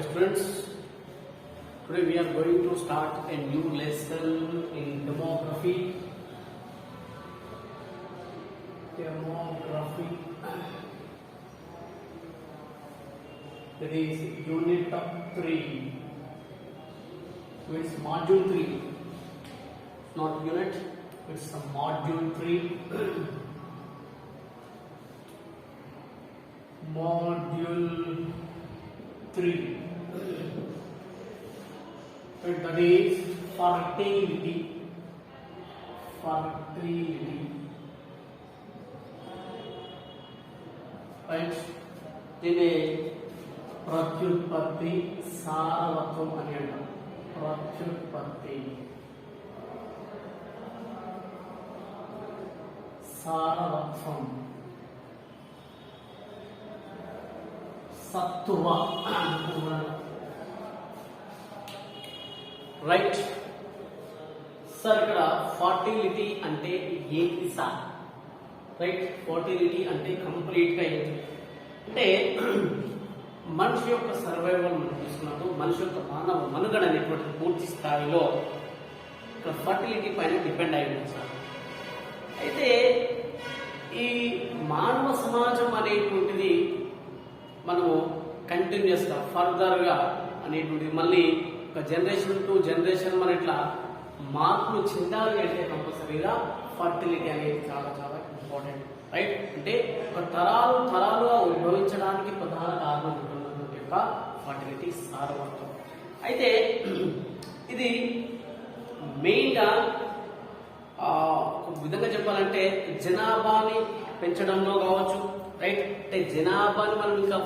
Students, today we are going to start a new lesson in demography. That is unit 3. So it's module 3. Not unit, it's a module 3. Module 3. That is fertility. Right? దీన్ని ప్రత్యుత్పత్తి సారవత్వం అని అంటారు. ప్రత్యుత్పత్తి సారవత్వం సత్తువ right. Sir ఇక్కడ fertility అంటే ఏంటి sir? Right, fertility అంటే కంప్లీట్ గా ఏంటి అంటే మనిషి యొక్క సర్వైవల్ మనం చూసుకున్నప్పుడు మనిషి యొక్క మానవ మనుగడ అనేటువంటి పూర్తి స్థాయిలో ఇక్కడ ఫర్టిలిటీ పైన డిపెండ్ అయి ఉంది సార్. అయితే ఈ మానవ సమాజం అనేటువంటిది మనము కంటిన్యూస్గా ఫర్దర్గా అనేటువంటిది మళ్ళీ ఒక జనరేషన్ టు జనరేషన్ మన ఇట్లా మార్పులు చెందాలి అంటే కంపల్సరీగా ఫర్టిలిటీ అనేది చాలా చాలా ఇంపార్టెంట్. రైట్, అంటే ఒక తరాలుగా ఉద్భవించడానికి ప్రధాన కారణం ఉన్నటువంటి యొక్క ఫర్టిలిటీ సారవత్వం. అయితే ఇది మెయిన్గా ఒక విధంగా చెప్పాలంటే జనాభాని పెంచడంలో కావచ్చు. రైట్, అంటే జనాభాని మనం ఇంకా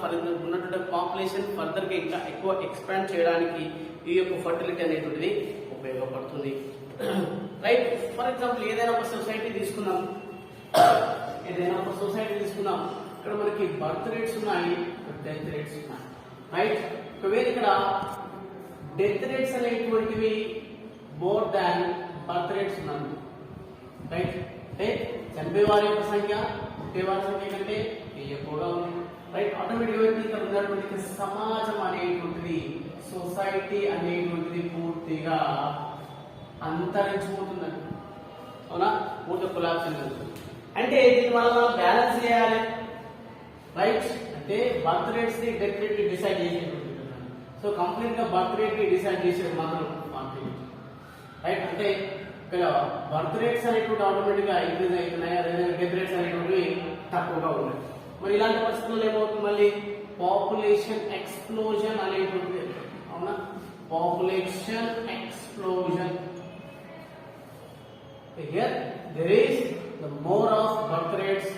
ఉన్నటువంటి పాపులేషన్ ఫర్దర్గా ఇంకా ఎక్కువ ఎక్స్పాండ్ చేయడానికి ఈ యొక్క ఫర్టిలిటీ అనేటువంటిది ఉపయోగపడుతుంది. రైట్, ఫర్ ఎగ్జాంపుల్ ఏదైనా ఒక సొసైటీ తీసుకున్నాం, ఇక్కడ మనకి బర్త్ రేట్స్ ఉన్నాయి, డెత్ రేట్స్ ఉన్నాయి. రైట్, ఒకవేళ ఇక్కడ డెత్ రేట్స్ అనేటువంటివి మోర్ దాన్ బర్త్ రేట్స్ ఉన్నాయి. రైట్, అంటే చనిపోయే వారి యొక్క సంఖ్య పుట్టే వారి సంఖ్య కంటే ఎక్కువగా ఉంది. రైట్, ఆటోమేటిక్గా ఇక్కడ ఉన్నటువంటి సమాజం అనేటువంటిది సొసైటీ అనేటువంటిది పూర్తిగా అంతరించిపోతుందండి. అవునా, పూర్తి కొలాప్స్ జరుగుతుంది. అంటే దీనివల్ల బ్యాలెన్స్ చేయాలి. రైట్, అంటే బర్త్ రేట్స్ ని డెత్ రేట్ ని డిసైడ్ చేసేటువంటి. సో కంప్లీట్ గా బర్త్ రేట్ ని డిసైడ్ చేసేది మాత్రం ఫర్టిలిటీ. రైట్, అంటే ఇక్కడ బర్త్ రేట్స్ అనేటువంటి ఆటోమేటిక్ గా ఇంక్రీజ్ అవుతున్నాయి, అదేవిధంగా డెత్ రేట్స్ అనేటువంటివి తక్కువగా ఉన్నాయి. మరి ఇలాంటి పరిస్థితుల్లో ఏమవుతుంది, మళ్ళీ పాపులేషన్ ఎక్స్ప్లోజన్ అనేటువంటిది. అవునా, population explosion. Here there is the more of birth rates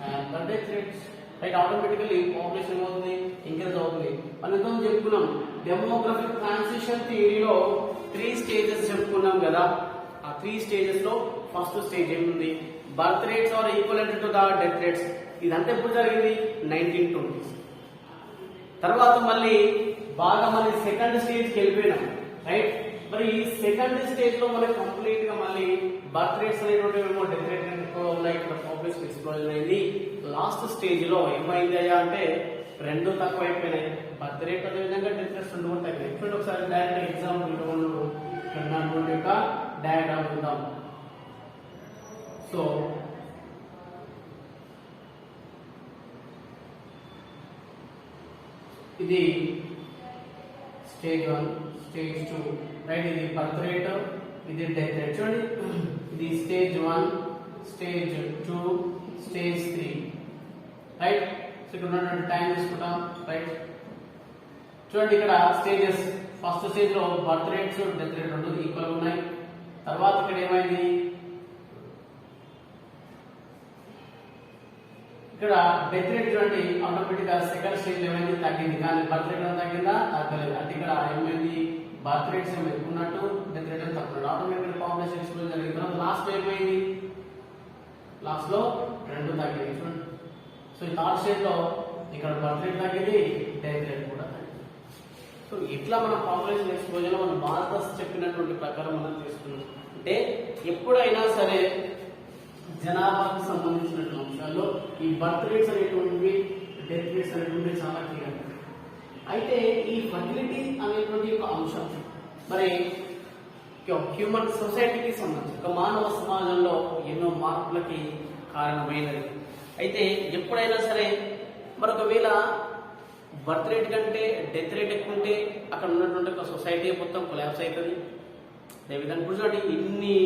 and the death rates. Right, automatically population ఏమవుతుంది, ఇంక్రీజ్ అవుతుంది. మనం ఇంతకు చెప్పుకున్నాం డెమోగ్రఫిక్ ట్రాన్సిషన్ థియరీలో 3 స్టేజెస్ చెప్పుకున్నాం కదా. ఆ 3 స్టేజెస్ లో ఫస్ట్ స్టేజ్ ఏముంది, birth rates are equivalent to the death rates. ఇదంతా ఎప్పుడు జరిగింది, 1920s. తర్వాత మళ్ళీ సెకండ్ స్టేజ్కి వెళ్ళిపోయినాం. రైట్, మరి ఈ సెకండ్ స్టేజ్ లో మనకి కంప్లీట్ గా మళ్ళీ బర్త్ రేట్స్ అనేటువంటి డెత్ రేట్ ఎక్కువ ఉన్నాయి, ఇక్కడ పాపులేషన్ ఎక్స్ప్లోజన్ అయింది. లాస్ట్ స్టేజ్ లో ఏమైంది అయ్యా అంటే రెండు తక్కువ అయిపోయినాయి, బర్త్ రేట్ అదేవిధంగా డెత్ రేట్స్ రెండు కూడా తగ్గినాయి. ఇప్పుడు ఒకసారి డైరెక్ట్ ఎగ్జాంపుల్ ఇక్కడ యొక్క డయాగ్రామ్ ఉందాం. సో ఇది స్టేజ్ 1, స్టేజ్ 2. రైట్, ఇది బర్త్ రేట్, ఇది డెత్ రేట్. చూడండి, ఇది stage 1, stage 2, stage 3. Right, so ఇక్కడ ఉన్నటువంటి టైం తీసుకుంటాం. రైట్, చూడండి ఇక్కడ stages. First stage low birth rates death rate రెండు ఈక్వల్ ఉన్నాయి. తర్వాత ఇక్కడ ఏమైంది, ఇక్కడ డెత్ రేట్ చూడండి ఆటోమేటిక్ గా సెకండ్ స్టేజ్ ఏమైంది, తగ్గింది. కానీ బర్త్ రేట్ తగ్గిందా, తగ్గలేదు. అంటే ఇక్కడ ఏమైంది, బర్త్ రేట్స్ ఏమో ఎక్కున్నట్టు, డెత్ రేట్ తక్కువ. ఆటోమేటిక్ పాపులేషన్ ఎక్స్ప్లోజన్ జరిగిన తర్వాత లాస్ట్ అయిపోయింది, లాస్ట్ లో రెండు తగ్గింది. చూడండి, సో ఈ థర్డ్ స్టేజ్ లో ఇక్కడ బర్త్ రేట్ తగ్గింది, డెత్ రేట్ కూడా తగ్గింది. సో ఇట్లా మన పాపులేషన్ ఎక్స్ప్లోజన్ లో మనం మార్కస్ చెప్పినటువంటి ప్రకారం మనం తీసుకున్నాం. అంటే ఎప్పుడైనా సరే జనాభాకు సంబంధించినటువంటి అంశాల్లో ఈ బర్త్ రేట్స్ అనేటువంటివి డెత్ రేట్స్ అనేటువంటి చాలా క్లియర్. అయితే ఈ ఫర్టిలిటీ అనేటువంటి ఒక అంశం మరి హ్యూమన్ సొసైటీకి సంబంధించి ఒక మానవ సమాజంలో ఎన్నో మార్పులకి కారణమైనది. అయితే ఎప్పుడైనా సరే మరొకవేళ బర్త్ రేట్ కంటే డెత్ రేట్ ఎక్కువ ఉంటే అక్కడ ఉన్నటువంటి ఒక సొసైటీ మొత్తం కొలాప్స్ అవుతుంది. అదేవిధంగా చూడండి, ఇన్ని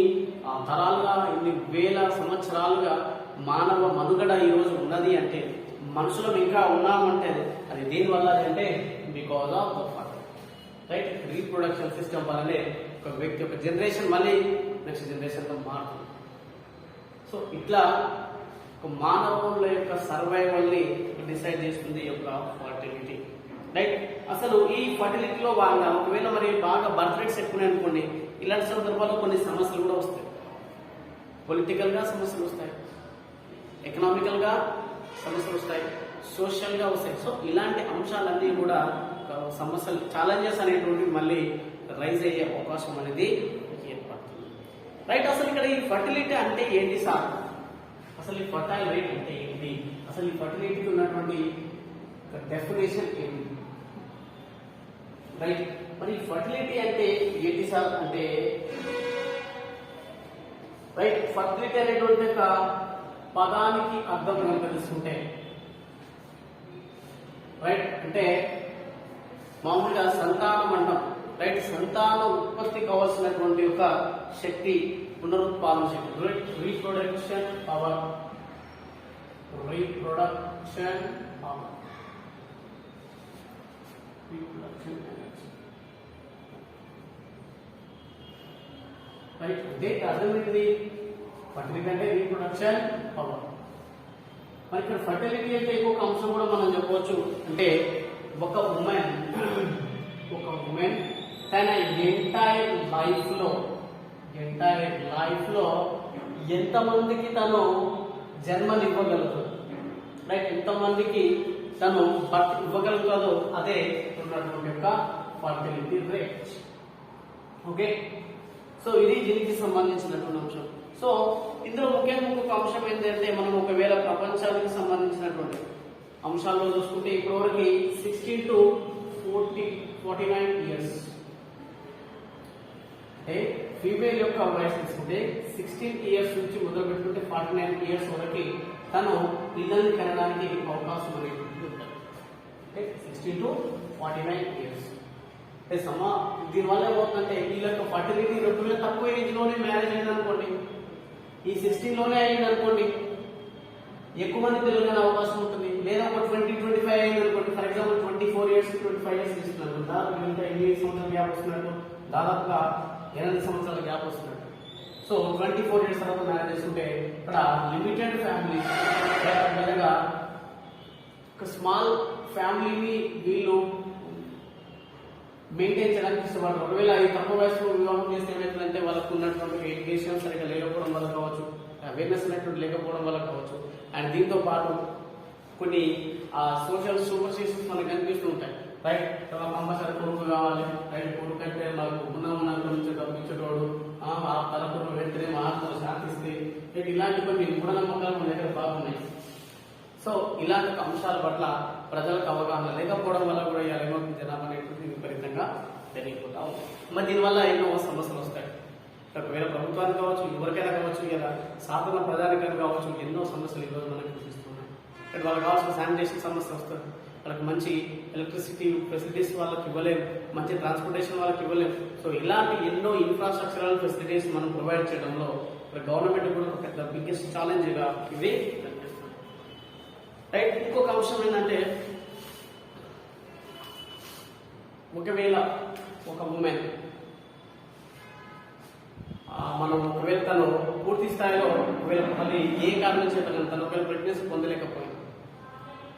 తరాలుగా ఇన్ని వేల సంవత్సరాలుగా మానవ మనుగడ ఈరోజు ఉన్నది అంటే, మనుషులం ఇంకా ఉన్నామంటే అది దేనివల్ల అంటే because of the first, right, reproduction system వల్లనే ఒక వ్యక్తి ఒక జనరేషన్ మళ్ళీ నెక్స్ట్ జనరేషన్తో మారుతుంది. సో ఇట్లా ఒక మానవుల యొక్క సర్వైవల్ని డిసైడ్ చేస్తుంది ఈ యొక్క ఫర్టిలిటీ, రైట్. అసలు ఈ ఫర్టిలిటీలో భాగంగా ఒకవేళ మరి బాగా బర్త్ రేట్స్ ఎక్కువ అనుకోండి, ఇలాంటి సందర్భాల్లో కొన్ని సమస్యలు కూడా వస్తాయి. పొలిటికల్గా సమస్యలు వస్తాయి, ఎకనామికల్గా సమస్యలు వస్తాయి, సోషల్గా వస్తాయి. సో ఇలాంటి అంశాలన్నీ కూడా సమస్యలు ఛాలెంజెస్ అనేటువంటివి మళ్ళీ రైజ్ అయ్యే అవకాశం అనేది ఏర్పడుతుంది, రైట్. అసలు ఇక్కడ ఈ ఫర్టిలిటీ అంటే ఏంటి సార్, అసలు ఈ ఫర్టైల్ రేట్ అంటే ఏంటి, అసలు ఈ ఫర్టిలిటీకి ఉన్నటువంటి డెఫినేషన్ ఏంటి, రైట్. మరి ఫర్టిలిటీ అంటే ఏంటి సార్ అంటే, రైట్, ఫర్టిలిటీ అనేటువంటి ఒక పదానికి అర్థం కనుక తెలుసుకుంటే, రైట్, అంటే మామూలుగా సంతానం అంటాం, రైట్. సంతాన ఉత్పత్తి కావాల్సినటువంటి ఒక శక్తి, పునరుత్పాదన శక్తి, reproduction power, reproduction power, reproduction energy, right. అంటే అర్థం ఏంటిది, ఫర్టిలిటీ అంటే రీప్రొడక్షన్ పవర్. మరి ఇక్కడ ఫర్టిలిటీ అంటే ఇంకొక అంశం కూడా మనం చెప్పవచ్చు, అంటే ఒక ఉమెన్ తన ఎంటైర్ లైఫ్ లో ఎంతమందికి తను జన్మనివ్వగలుగుతుంది, రైట్, ఎంతమందికి తను బర్త్ ఇవ్వగలుగుతుందో అదే ఉన్నటువంటి యొక్క ఫర్టిలిటీ రేట్. ఓకే, సో ఇది దీనికి సంబంధించినటువంటి అంశం. సో ఇందులో ముఖ్యంగా ఇంకొక అంశం ఏంటంటే, మనం ఒకవేళ ప్రపంచానికి సంబంధించినటువంటి అంశాల్లో చూసుకుంటే ఇప్పటివరకు 16 to 49 ఇయర్స్, అంటే ఫీమేల్ యొక్క వయసు తీసుకుంటే 16 ఇయర్స్ నుంచి మొదలు పెట్టుకుంటే 49 ఇయర్స్ వరకు తను పిల్లల్ని కనడానికి అవకాశం అనేది ఉంటుంది. అంటే 16 to 49 ఇయర్స్. అంటే దీనివల్ల ఏమవుతుందంటే వీళ్ళ యొక్క ఫర్టిలిటీ రెండు తక్కువ ఏజ్ లోనే మ్యారేజ్ అయింది అనుకోండి, ఈ 16 లోనే అయింది అనుకోండి, ఎక్కువ మంది పిల్లలు అవకాశం ఉంటుంది. లేదా ఒక 20-25 అయింది అనుకోండి, ఫర్ ఎగ్జాంపుల్ 24 years 25 years తీసుకున్నారు, దాదాపు ఇంకా 8 సంవత్సరాల గ్యాప్ వస్తున్నట్టు, దాదాపుగా 8 సంవత్సరాల గ్యాప్ వస్తున్నట్టు. సో 24 years తర్వాత మ్యారేజ్ చేసుకుంటే ఇక్కడ లిమిటెడ్ ఫ్యామిలీ, లేదా ఒక స్మాల్ ఫ్యామిలీని వీళ్ళు మెయింటైన్ చేయడానికి ఇష్టపడతారు. ఒకవేళ ఈ తక్కువ వయసులో వివాహం చేస్తే ఏమవుతుందంటే వాళ్ళకు ఉన్నటువంటి ఎడ్యుకేషన్ సరిగ్గా లేకపోవడం వల్ల కావచ్చు, అవేర్నెస్ అనేటువంటి లేకపోవడం వల్ల కావచ్చు, అండ్ దీంతో పాటు కొన్ని సోషల్ సూపర్స్టిషన్స్ మనకు కనిపిస్తూ ఉంటాయి, రైట్. కంపల్సరీ కొడుకు కావాలి, రైట్, కొడుకు అంటే మాకు ఉన్న నుంచి తప్పించేటోడు, ఆ తరపున వెంటనే మా ఆత్మలు శాంతిస్తే, రైట్, ఇలాంటి కొన్ని మూఢనమ్మకాలు మన దగ్గర బాగున్నాయి. సో ఇలాంటి అంశాల పట్ల ప్రజలకు అవగాహన లేకపోవడం వల్ల కూడా ఏమవుతుంది, జనాభా అనేటువంటి విపరీతంగా పెరిగిపోతా ఉంది. మరి దీనివల్ల ఎన్నో సమస్యలు వస్తాయి. ఒకవేళ ప్రభుత్వానికి కావచ్చు, ఎవరికైనా కావచ్చు, ఇలా సాధారణ ప్రజానికైనా కావచ్చు, ఎన్నో సమస్యలు ఈరోజు మనకు చూపిస్తున్నాయి. ఇక్కడ వాళ్ళకి కావాల్సిన శానిటేషన్ సమస్య వస్తుంది, వాళ్ళకి మంచి ఎలక్ట్రిసిటీ ఫెసిలిటీస్ వాళ్ళకి ఇవ్వలేము, మంచి ట్రాన్స్పోర్టేషన్ వాళ్ళకి ఇవ్వలేము. సో ఇలాంటి ఎన్నో ఇన్ఫ్రాస్ట్రక్చరల్ ఫెసిలిటీస్ మనం ప్రొవైడ్ చేయడంలో గవర్నమెంట్ కూడా ఒక పెద్ద బిగ్గెస్ట్ ఛాలెంజ్గా ఇది కనిపిస్తుంది, రైట్. ఇంకొక అంశం ఏంటంటే, ఒకవేళ ఒక ఉమెన్ మనం ఒకవేళ తను పూర్తి స్థాయిలో ఒకవేళ మళ్ళీ ఏ కారణం చేత తను ఒకవేళ ప్రెగ్నెన్సీ పొందలేకపోయింది,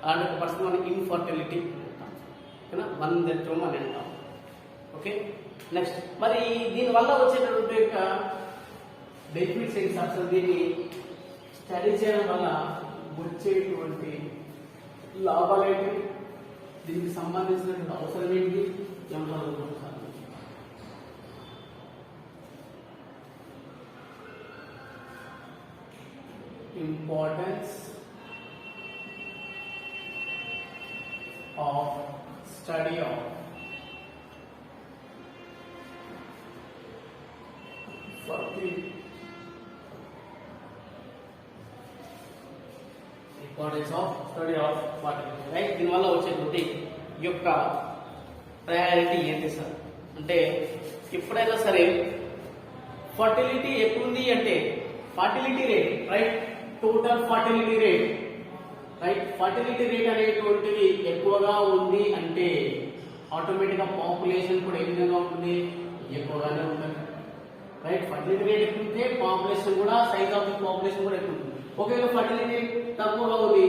అలాంటి ఒక పర్సన్ మనకి ఇన్ఫర్టిలిటీ వందత్వం అని అంటాం. ఓకే, నెక్స్ట్ మరి దీనివల్ల వచ్చేటటువంటి యొక్క బెనిఫిట్స్ ఏంటి, అసలు దీన్ని స్టడీ చేయడం వల్ల వచ్చేటువంటి లాభాలు ఏంటి, దీనికి సంబంధించినటువంటి అవసరం ఏంటి, importance of study of fertility. Importance of study of fertility, right? దీనివల్ల వచ్చేటువంటి ఈ యొక్క ప్రయారిటీ ఏంటి సార్ అంటే ఎప్పుడైనా సరే ఫర్టిలిటీ ఎక్కువ అంటే fertility rate, right, total fertility rate, right, fertility rate అనేటువంటిది ఎక్కువగా ఉంది అంటే ఆటోమేటిక్ గా పాపులేషన్ కూడా ఏ విధంగా ఉంటుంది, ఎక్కువగానే ఉంటుంది, రైట్. ఫర్టిలిటీ రేట్ ఎక్కువ ఉంటే పాపులేషన్ కూడా, సైజ్ ఆఫ్ ది పాపులేషన్ కూడా ఎక్కువ ఉంటుంది. ఒకవేళ ఫర్టిలిటీ తక్కువగా ఉంది,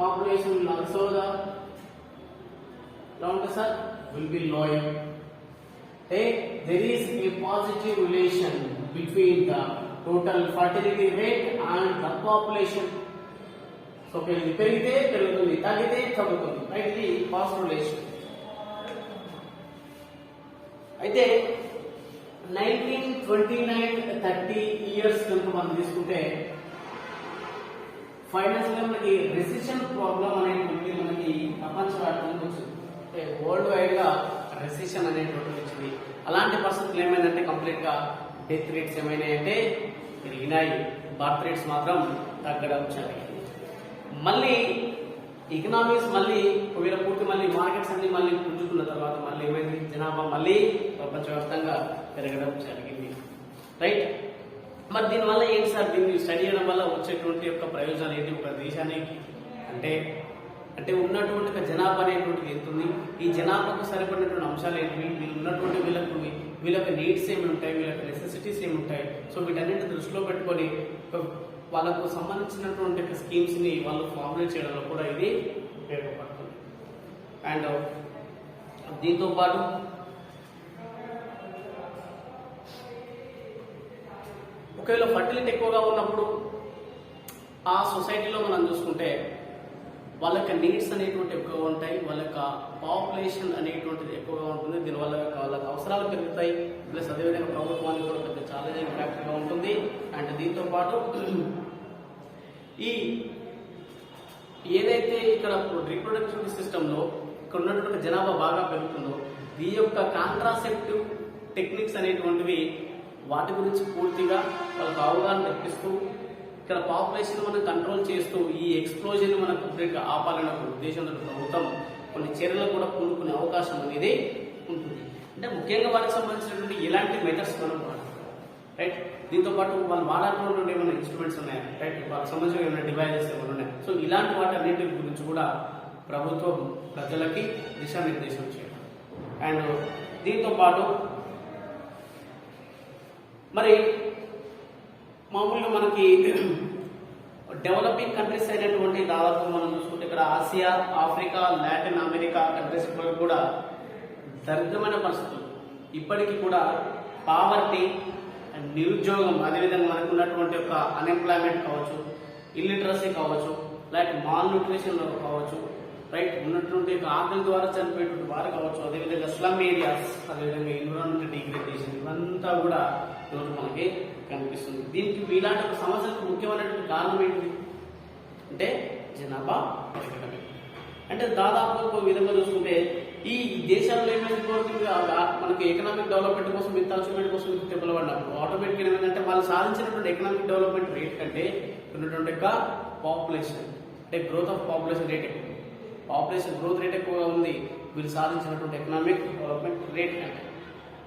population also sir will be lower. There is a positive relation between the total fertility rate and the population. So పెరిగితే పెరుగుతుంది, తగ్గితే తగ్గుతుంది, రైట్. ఇది పాజిటివ్ రిలేషన్. అయితే 1929-30 ఇయర్స్ కనుక మనం తీసుకుంటే ఫైనాన్షియల్ గా మనకి రెసిషన్ ప్రాబ్లం అనేటువంటి మనకి ప్రపంచవ్యాప్తంగా వచ్చింది. అంటే వరల్డ్ వైడ్ గా రెసిషన్ అనేటువంటి వచ్చింది. అలాంటి పరిస్థితులు ఏమైందంటే కంప్లీట్ గా డెత్ రేట్స్ ఏమైనాయంటే పెరిగినాయి, బర్త్ రేట్స్ మాత్రం తగ్గడం జరిగింది. మళ్ళీ ఎకనామిక్స్ మళ్ళీ ఒకవేళ పూర్తి మళ్ళీ మార్కెట్స్ అన్ని మళ్ళీ పుంజుకున్న తర్వాత మళ్ళీ ఏమైంది, జనాభా మళ్ళీ ప్రపంచవ్యాప్తంగా పెరగడం జరిగింది, రైట్. మరి దీనివల్ల ఏంటి సార్, దీన్ని స్టడీ చేయడం వల్ల వచ్చేటువంటి యొక్క ప్రయోజనాలు ఏంటి ఒక దేశానికి అంటే అంటే ఉన్నటువంటి ఒక జనాభా అనేటువంటిది ఎంత ఉంది, ఈ జనాభాకు సరిపడినటువంటి అంశాలు ఏంటి, వీళ్ళు ఉన్నటువంటి వీళ్ళకి నీడ్స్ ఏమి ఉంటాయి, వీళ్ళకి నెసెసిటీస్ ఏమి ఉంటాయి. సో వీటన్నింటి దృష్టిలో పెట్టుకొని వాళ్ళకు సంబంధించినటువంటి స్కీమ్స్ ని వాళ్ళు ఫార్ములేట్ చేయడంలో కూడా ఇది ఉపయోగపడుతుంది. అండ్ దీంతో పాటు ఒకవేళ ఫర్టిలిటీ ఎక్కువగా ఉన్నప్పుడు ఆ సొసైటీలో మనం చూసుకుంటే వాళ్ళ యొక్క నీడ్స్ అనేటువంటి ఎక్కువగా ఉంటాయి, వాళ్ళ యొక్క పాపులేషన్ అనేటువంటిది ఎక్కువగా ఉంటుంది. దీనివల్ల వాళ్ళకి అవసరాలు పెరుగుతాయి, ప్లస్ అదేవిధంగా ప్రభుత్వానికి కూడా పెద్ద ఛాలెంజింగ్ ఫ్యాక్టర్గా ఉంటుంది. అండ్ దీంతో పాటు ఈ ఏదైతే ఇక్కడ రీప్రొడక్టివ్ సిస్టంలో ఇక్కడ ఉన్నటువంటి జనాభా బాగా పెరుగుతుందో దీని యొక్క కాంట్రాసెప్టివ్ టెక్నిక్స్ అనేటువంటివి వాటి గురించి పూర్తిగా వాళ్ళకు అవగాహన తెప్పిస్తూ ఇక్కడ పాపులేషన్ మనం కంట్రోల్ చేస్తూ ఈ ఎక్స్ప్లోజన్ మనం కంప్లీట్గా ఆపాలనే ఉద్దేశంతో ప్రభుత్వం కొన్ని చర్యలు కూడా పూనుకునే అవకాశం అనేది ఉంటుంది. అంటే ముఖ్యంగా వారికి సంబంధించినటువంటి ఎలాంటి మెథడ్స్ మనం వాడతాం, రైట్. దీంతో పాటు వాళ్ళు వాడాల్సినటువంటి ఏమైనా ఇన్స్ట్రుమెంట్స్ ఉన్నాయి, రైట్, వాళ్ళకి సంబంధించిన ఏమైనా డివైజెస్ ఏమైనా ఉన్నాయి. సో ఇలాంటి వాటి అన్నింటి గురించి కూడా ప్రభుత్వం ప్రజలకి దిశానిర్దేశం చేయడం. అండ్ దీంతో పాటు మరి మామూలుగా మనకి డెవలపింగ్ కంట్రీస్ అయినటువంటి దాదాపు మనం చూసుకుంటే ఇక్కడ Asia, Africa, Latin America countries కూడా దరిద్రమైన పరిస్థితులు ఇప్పటికీ కూడా పావర్టీ అండ్ నిరుద్యోగం, అదేవిధంగా మనకు ఉన్నటువంటి యొక్క అన్ఎంప్లాయ్మెంట్ కావచ్చు, ఇల్లిటరసీ కావచ్చు, లైక్ మాల్ న్యూట్రిషన్ కావచ్చు, రైట్, ఉన్నటువంటి ఆకలి ద్వారా చనిపోయేటువంటి వారు కావచ్చు, అదేవిధంగా స్లమ్ ఏరియాస్, అదేవిధంగా ఎన్విరాన్మెంట్ డిగ్రేడేషన్, ఇవంతా కూడా ఈరోజు మనకి కనిపిస్తుంది. దీనికి ఇలాంటి ఒక సమస్యకు ముఖ్యమైనటువంటి కారణం ఏంటి అంటే జనాభా పెరగడమే. అంటే దాదాపు ఒక విధంగా చూసుకుంటే ఈ దేశాల్లో ఏమైంది, మనకి ఎకనామిక్ డెవలప్మెంట్ కోసం ఇంత అచీవ్మెంట్ కోసం ఇంత తెప్పలబడినప్పుడు ఆటోమేటిక్గా ఏమైందంటే వాళ్ళు సాధించినటువంటి ఎకనామిక్ డెవలప్మెంట్ రేట్ కంటే ఉన్నటువంటి యొక్క పాపులేషన్ అంటే గ్రోత్ ఆఫ్ పాపులేషన్ రేట్ ఎక్కువ, పాపులేషన్ గ్రోత్ రేట్ ఎక్కువగా ఉంది వీళ్ళు సాధించినటువంటి ఎకనామిక్ డెవలప్మెంట్ రేట్ కంటే,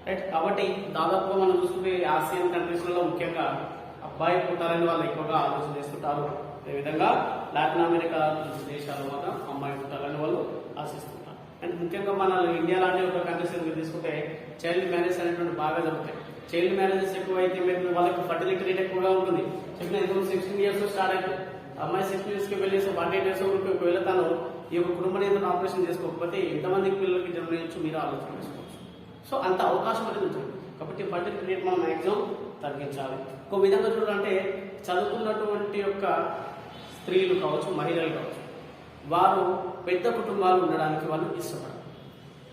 రైట్. కాబట్టి దాదాపుగా మనం చూసుకుంటే ఆసియన్ కంట్రీస్లలో ముఖ్యంగా అబ్బాయి పుట్టాలని వాళ్ళు ఎక్కువగా ఆలోచన చేస్తుంటారు. అదేవిధంగా లాటిన్ అమెరికా దేశాల్లో మాత్రం అమ్మాయి పుట్టాలని వాళ్ళు ఆశిస్తుంటారు. అండ్ ముఖ్యంగా మన ఇండియా లాంటి ఒక కంట్రీస్ తీసుకుంటే చైల్డ్ మ్యారేజ్ అనేటువంటి బాగా జరుగుతాయి. చైల్డ్ మ్యారేజెస్ ఎక్కువ అయితే వాళ్ళకి ఫర్టిలిటీ రేట్ ఎక్కువగా ఉంటుంది. చెప్పిన 16 ఇయర్స్ స్టార్ట్ అయితే అమ్మాయి 16 ఇయర్స్కి వెళ్ళేసి 18 ఇయర్స్ ఒకవేళ తను ఈ యొక్క కుటుంబ నియంత్రణ ఆపరేషన్ చేసుకోకపోతే ఎంతమందికి పిల్లలకి జన్మనించు మీరు ఆలోచన చేసుకోవచ్చు. సో అంత అవకాశం అనేది ఉంటుంది. కాబట్టి ఫర్టిలిటీ రేట్ మనం మ్యాక్సిమం తగ్గించాలి. ఒక విధంగా చూడాలంటే చదువుకున్నటువంటి యొక్క స్త్రీలు కావచ్చు, మహిళలు కావచ్చు, వారు పెద్ద కుటుంబాలు ఉండడానికి వాళ్ళు ఇష్టపడరు,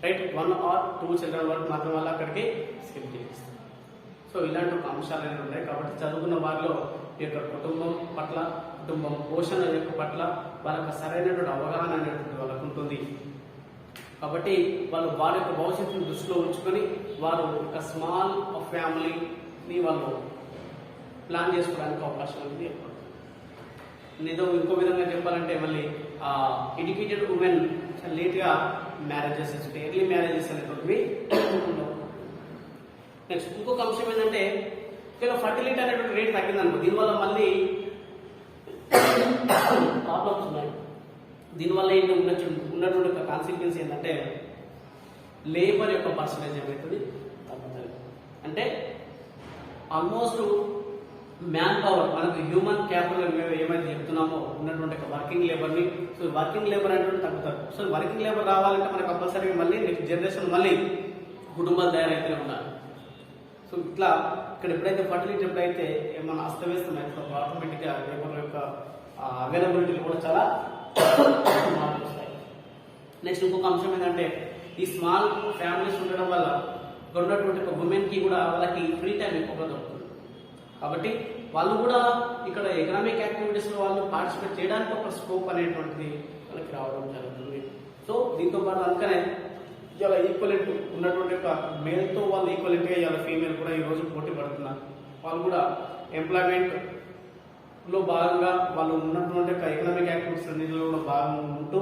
రైట్. 1 or 2 చిల్డ్రన్ వరకు మాత్రం వాళ్ళు అక్కడికి స్కిప్ చేస్తారు. సో ఇలాంటి ఒక అంశాలు అనేవి ఉన్నాయి. కాబట్టి చదువుకున్న వారిలో ఈ యొక్క కుటుంబం పట్ల, కుటుంబం పోషణ యొక్క పట్ల వాళ్ళకి సరైనటువంటి అవగాహన అనేటువంటి వాళ్ళకు ఉంటుంది. కాబట్టి వాళ్ళు వారి యొక్క భవిష్యత్తును దృష్టిలో ఉంచుకొని వారు ఒక స్మాల్ ఫ్యామిలీని వాళ్ళు ప్లాన్ చేసుకోవడానికి అవకాశం అనేది ఏర్పడుతుంది. ఏదో ఇంకో విధంగా చెప్పాలంటే మళ్ళీ ఎడ్యుకేటెడ్ ఉమెన్ లేట్గా మ్యారేజెస్ ఎర్లీ మ్యారేజెస్ అనేటువంటివి ఉండవు. నెక్స్ట్ ఇంకొక అంశం ఏంటంటే ఫర్టిలిటీ అనేటువంటి రేట్ తగ్గిందనుకో, దీనివల్ల మళ్ళీ ప్రాబ్లమ్స్ ఉన్నాయి. దీనివల్ల ఏంటి ఉన్నటువంటి ఒక కాన్సిక్వెన్స్ ఏంటంటే లేబర్ యొక్క పర్సంటేజ్ ఏమవుతుంది తగ్గుతుంది. అంటే ఆల్మోస్ట్ మ్యాన్ పవర్ మనకు హ్యూమన్ క్యాపిటల్ ఏమైతే చెప్తున్నామో ఉన్నటువంటి ఒక వర్కింగ్ లేబర్ని, సో వర్కింగ్ లేబర్ అనేటువంటి తగ్గుతారు. సో వర్కింగ్ లేబర్ రావాలంటే మనకు కంపల్సరీగా మళ్ళీ నెక్స్ట్ జనరేషన్ మళ్ళీ కుటుంబాలు తయారైతేనే ఉండాలి. సో ఇట్లా ఇక్కడ ఎప్పుడైతే ఫర్టిలిటీ ఎప్పుడైతే ఏమన్నా అస్తవ్యస్తమైతే ఆటోమేటిక్గా లేబర్ యొక్క అవైలబిలిటీలు కూడా చాలా మార్పులు వస్తాయి. నెక్స్ట్ ఇంకొక అంశం ఏంటంటే ఈ స్మాల్ ఫ్యామిలీస్ ఉండడం వల్ల ఇక్కడ ఉన్నటువంటి ఒక ఉమెన్కి కూడా వాళ్ళకి ఫ్రీ టైం ఎక్కువగా దొరుకుతుంది. కాబట్టి వాళ్ళు కూడా ఇక్కడ ఎకనామిక్ యాక్టివిటీస్లో వాళ్ళు పార్టిసిపేట్ చేయడానికి ఒక స్కోప్ అనేటువంటిది వాళ్ళకి రావడం జరుగుతుంది. సో దీంతో పాటు అందుకనే ఇలా ఈక్వలెంట్ ఉన్నటువంటి ఒక మేల్తో వాళ్ళు ఈక్వలెంట్గా ఇలా ఫీమేల్ కూడా ఈరోజు పోటీ పడుతున్నారు. వాళ్ళు కూడా ఎంప్లాయ్మెంట్లో భాగంగా వాళ్ళు ఉన్నటువంటి ఒక ఎకనామిక్ యాక్టివిటీస్ అన్నింటిలో కూడా భాగంగా ఉంటూ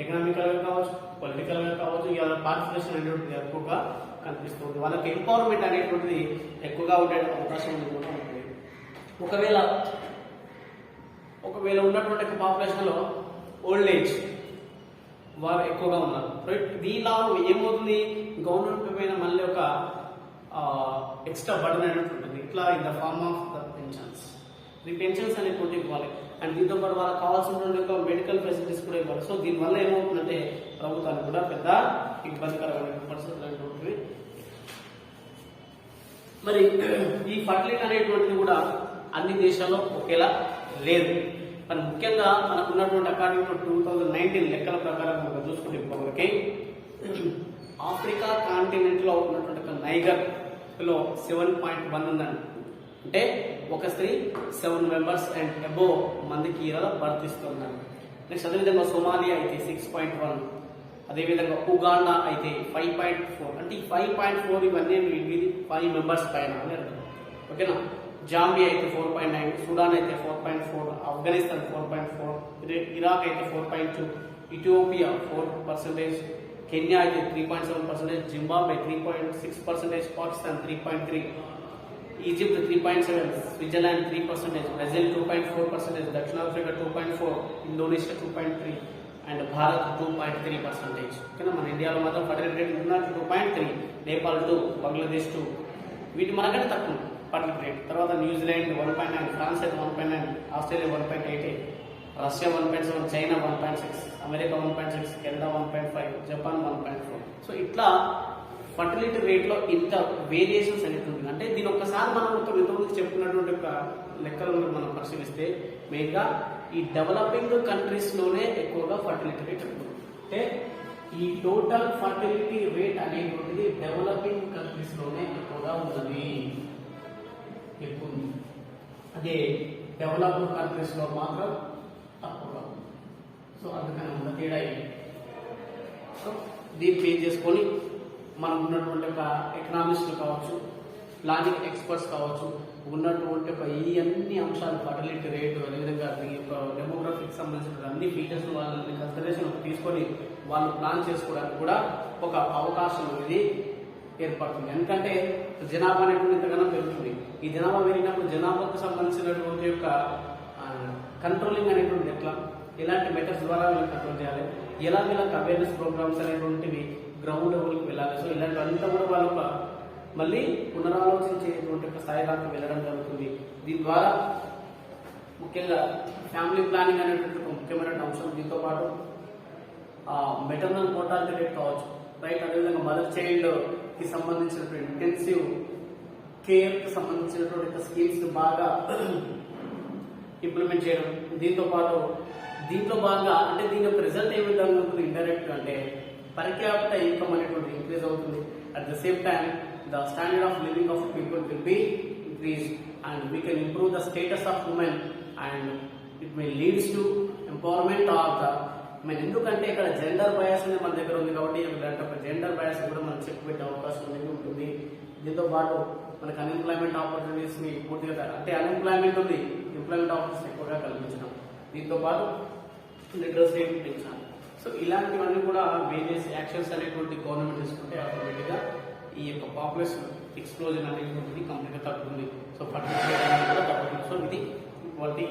ఎకనామికల్గా కావచ్చు, పొలిటికల్గా కావచ్చు, ఇలా పార్టిసిపేషన్ అనేటువంటిది ఎక్కువగా కనిపిస్తుంది. వాళ్ళకి ఎంపవర్మెంట్ అనేటువంటిది ఎక్కువగా ఉండే అవకాశం ఉంటుంది. ఒకవేళ ఉన్నటువంటి పాపులేషన్లో ఓల్డ్ ఏజ్ వారు ఎక్కువగా ఉన్నారు. దీనిలో ఏమవుతుంది, గవర్నమెంట్ పైన మళ్ళీ ఒక ఎక్స్ట్రా బర్డన్ అనేటువంటి ఉంటుంది. ఇట్లా in the form of the pensions, ఈ పెన్షన్స్ అనేటువంటి ఇవ్వాలి. అండ్ దీంతో పాటు వాళ్ళకి కావాల్సినటువంటి మెడికల్ ఫెసిలిటీస్ కూడా ఇవ్వాలి. సో దీనివల్ల ఏమవుతుందంటే ప్రభుత్వానికి కూడా పెద్ద ఇబ్బందికరమైన పరిస్థితులు అనేటువంటివి. మరి ఈ ఫర్టిలిటీ అనేటువంటిది కూడా అన్ని దేశాల్లో ఒకేలా లేదు. మరి ముఖ్యంగా మనకు ఉన్నటువంటి అకార్డింగ్ టు 2019 లెక్కల ప్రకారం మనం చూసుకుంటే ఇప్పటివరకే ఆఫ్రికా కాంటినెంట్ లో ఉన్నటువంటి నైగర్ లో 7.1 ఉందండి. అంటే ఒక స్త్రీ 7 మెంబర్స్ అండ్ అబోవ్ మందికి ఇలా వర్తిస్తున్నారు. నెక్స్ట్ అదేవిధంగా సోమాలియా అయితే 6.1, అదేవిధంగా ఉగాండా అయితే 5.4. అంటే ఈ 5.4 ఇవన్నీ 5 మెంబర్స్ పైన ఓకేనా. జాంబియా అయితే 4.9, సుడాన్ అయితే 4.4, ఆఫ్ఘనిస్తాన్ 4.4, ఇరాక్ అయితే 4.2, ఇథియోపియా 4%, కెన్యా అయితే 3.7%, Zimbabwe 3.6%, Pakistan 3.3, Egypt 3.7, Switzerland 3%, Brazil 2.4%, దక్షిణాఫ్రికా 2.4, ఇండోనేషియా 2.3 అండ్ భారత్ 2.3%. ఓకేనా. మన ఇండియాలో మాత్రం ఫర్టిలిటీ రేట్ 2.3, నేపాల్ 2, బంగ్లాదేశ్ 2, వీటి మనకంటే తక్కువ ఫర్టిలిటీ రేట్. తర్వాత న్యూజిలాండ్ 1.9, ఫ్రాన్స్ అయితే 1.9, Australia 1.88, Russia 1.7, China 1.6, America 1.6, Canada 1.5, Japan 1.4. So ఇట్లా ఫర్టిలిటీ రేట్లో ఇంత వేరియేషన్స్ అనేది ఉంటుంది. అంటే దీని ఒక్కసారి మనం ఇంతకుముందు చెప్పుకున్నటువంటి ఒక లెక్కలను మనం పరిశీలిస్తే మెయిన్గా ఈ డెవలపింగ్ కంట్రీస్లోనే ఎక్కువగా ఫర్టిలిటీ రేట్ ఉంటుంది. అంటే ఈ టోటల్ ఫర్టిలిటీ రేట్ అనేటువంటిది డెవలపింగ్ కంట్రీస్లోనే ఎక్కువగా ఉన్నది, ఎక్కువ. అదే డెవలప్డ్ కంట్రీస్లో మాత్రం తక్కువగా ఉంది. సో అందుకని ఉన్న తేడా ఇది. సో దీన్ని పే చేసుకొని మనం ఉన్నటువంటి ఒక ఎకనామిస్టులు కావచ్చు, ప్లానింగ్ ఎక్స్పర్ట్స్ కావచ్చు, ఉన్నటువంటి ఒక ఈ అన్ని అంశాలు ఫర్టిలిటీ రేటు, అదేవిధంగా ఈ యొక్క డెమోగ్రఫిక్ సంబంధించిన అన్ని ఫీచర్స్ వాళ్ళని కన్సిడరేషన్ తీసుకొని వాళ్ళు ప్లాన్ చేసుకోవడానికి కూడా ఒక అవకాశం అనేది ఏర్పడుతుంది. ఎందుకంటే జనాభా అనేటువంటి ఇంతగానో పెరుగుతుంది. ఈ జనాభా పెరిగినప్పుడు జనాభాకు సంబంధించినటువంటి యొక్క కంట్రోలింగ్ అనేటువంటి ఎలాంటి మెథడ్స్ ద్వారా వీళ్ళని కంట్రోల్ చేయాలి, ఎలా వీళ్ళకి అవేర్నెస్ ప్రోగ్రామ్స్ అనేటువంటివి గ్రౌండ్ లెవెల్కి వెళ్ళాలి. సో ఇలాంటివంతా కూడా వాళ్ళ మళ్ళీ పునరాలోచించేటువంటి ఒక స్థాయి దాకా వెళ్ళడం జరుగుతుంది. దీని ద్వారా ముఖ్యంగా ఫ్యామిలీ ప్లానింగ్ అనేటువంటి ఒక ముఖ్యమైన అంశం. దీంతో పాటు మెటర్నల్ మోర్టాలిటీ రేట్ కావచ్చు, రైట్, అదేవిధంగా మదర్ చైల్డ్ కి సంబంధించినటువంటి ఇంటెన్సివ్ కేర్ కి సంబంధించినటువంటి స్కీమ్స్ బాగా ఇంప్లిమెంట్ చేయడం. దీంతో పాటు దీంట్లో భాగంగా అంటే దీని యొక్క రిజల్ట్ ఏ విధంగా ఉంటుంది ఇండైరెక్ట్ అంటే పర్ క్యాపిటల్ ఇన్కమ్ అనేటువంటి ఇంక్రీజ్ అవుతుంది. At the same time the standard of living of people will be increase and we can improve the status of women and it may leads to empowerment of the ఎందుకంటే ఇక్కడ gender bias అనేది మన దగ్గర ఉంది కాబట్టి ఇలాంటి ఒక gender bias కూడా మనం చెక్ పెట్టే అవకాశం అనేది ఉంటుంది. దీంతో పాటు మనకు అన్ఎంప్లాయ్మెంట్ ఆపర్చునిటీస్ ని పూర్తిగా అంటే అన్ఎంప్లాయ్మెంట్ ఉంది, ఎంప్లాయ్మెంట్ ఆపర్చునిటీస్ ఎక్కువగా కల్పించడం, దీంతో పాటు లిటరసీ పెంచాలి. సో ఇలాంటివన్నీ కూడా వేరియస్ యాక్షన్స్ అనేటువంటి గవర్నమెంట్ తీసుకుంటే ఆటోమేటిక్ గా ఈ యొక్క పాపులేషన్ ఎక్స్ప్లోజన్ అనేటువంటిది కంప్లీట్ గా తగ్గుతుంది. సో ఫర్టిలిటీ అనేది కూడా తగ్గుతుంది. సో ఇది వాటి